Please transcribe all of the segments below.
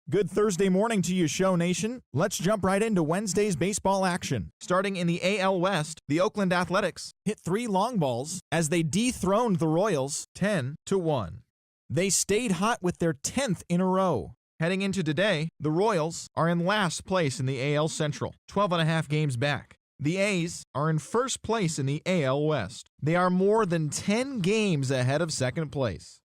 Good Thursday morning to you, Show Nation. Let's jump right into Wednesday's baseball action. Starting in the AL West, the Oakland Athletics hit 3 long balls as they dethroned the Royals 10-1. They stayed hot with their 10th in a row. Heading into today, the Royals are in last place in the AL Central, 12.5 games back. The A's are in first place in the AL West. They are more than 10 games ahead of second place.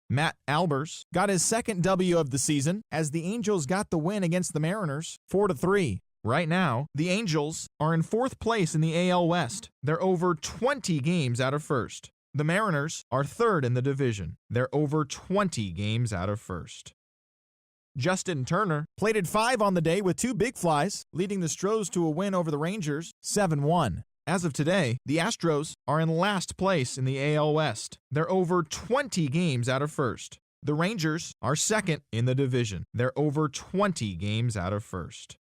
Matt Albers got his second W of the season as the Angels got the win against the Mariners 4-3. Right now, the Angels are in fourth place in the AL West. They're over 20 games out of first. The Mariners are third in the division. They're over 20 games out of first. Justin Turner plated 5 on the day with 2 big flies, leading the Stros to a win over the Rangers 7-1. As of today, the Astros are in last place in the AL West. They're over 20 games out of first. The Rangers are second in the division. They're over 20 games out of first.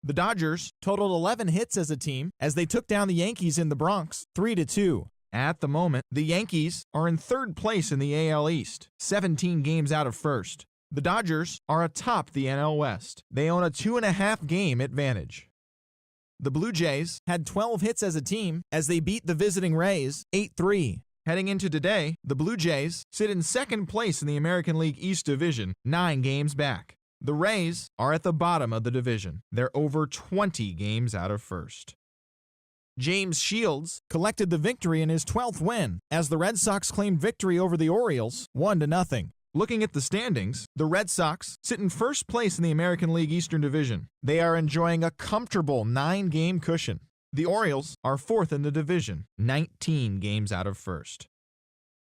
The Dodgers totaled 11 hits as a team as they took down the Yankees in the Bronx 3-2. At the moment, the Yankees are in third place in the AL East, 17 games out of first. The Dodgers are atop the NL West. They own a 2.5 game advantage. The Blue Jays had 12 hits as a team as they beat the visiting Rays 8-3. Heading into today, the Blue Jays sit in second place in the American League East Division, 9 games back. The Rays are at the bottom of the division. They're over 20 games out of first. James Shields collected the victory in his 12th win as the Red Sox claimed victory over the Orioles 1-0. Looking at the standings, the Red Sox sit in first place in the American League Eastern Division. They are enjoying a comfortable 9-game cushion. The Orioles are fourth in the division, 19 games out of first.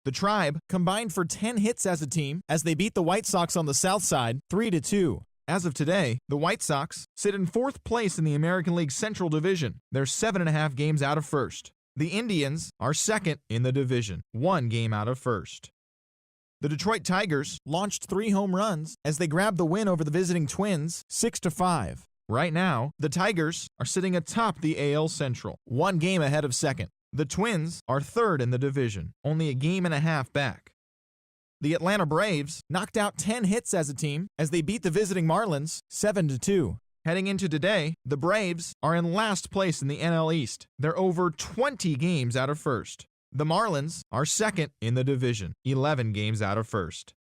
The Tribe combined for 10 hits as a team as they beat the White Sox on the south side 3-2. As of today, the White Sox sit in fourth place in the American League Central Division. They're 7.5 games out of first. The Indians are second in the division, 1 game out of first. The Detroit Tigers launched 3 home runs as they grabbed the win over the visiting Twins 6-5. Right now, the Tigers are sitting atop the AL Central, 1 game ahead of second. The Twins are third in the division, only a game and a half back. The Atlanta Braves knocked out 10 hits as a team as they beat the visiting Marlins 7-2. Heading into today, the Braves are in last place in the NL East. They're over 20 games out of first. The Marlins are second in the division, 11 games out of first.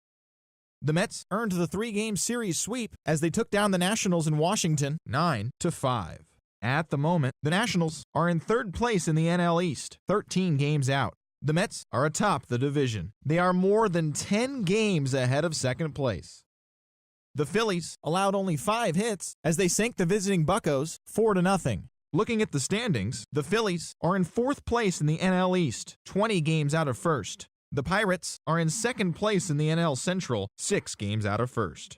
The Mets earned the 3-game series sweep as they took down the Nationals in Washington 9-5. At the moment, the Nationals are in third place in the NL East, 13 games out. The Mets are atop the division. They are more than 10 games ahead of second place. The Phillies allowed only 5 hits as they sank the visiting Buccos 4-0. Looking at the standings, the Phillies are in fourth place in the NL East, 20 games out of first. The Pirates are in second place in the NL Central, 6 games out of first.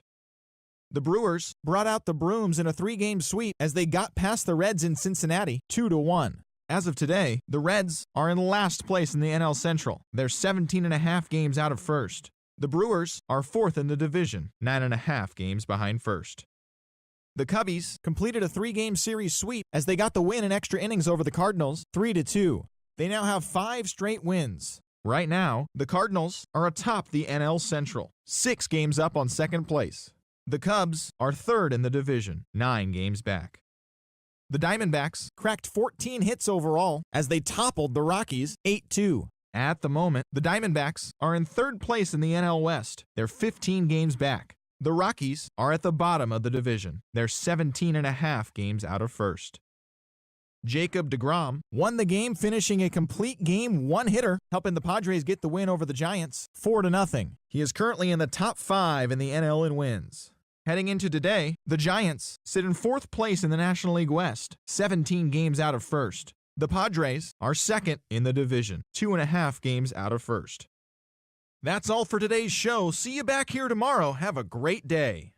The Brewers brought out the brooms in a 3-game sweep as they got past the Reds in Cincinnati 2-1. As of today, the Reds are in last place in the NL Central. They're 17.5 games out of first. The Brewers are fourth in the division, 9.5 games behind first. The Cubbies completed a 3-game series sweep as they got the win in extra innings over the Cardinals 3-2. They now have 5 straight wins. Right now, the Cardinals are atop the NL Central, 6 games up on second place. The Cubs are third in the division, 9 games back. The Diamondbacks cracked 14 hits overall as they toppled the Rockies 8-2. At the moment, the Diamondbacks are in third place in the NL West. They're 15 games back. The Rockies are at the bottom of the division. They're 17.5 games out of first. Jacob deGrom won the game, finishing a complete game one-hitter, helping the Padres get the win over the Giants 4-0. He is currently in the top 5 in the NL in wins. Heading into today, the Giants sit in fourth place in the National League West, 17 games out of first. The Padres are second in the division, 2.5 games out of first. That's all for today's show. See you back here tomorrow. Have a great day.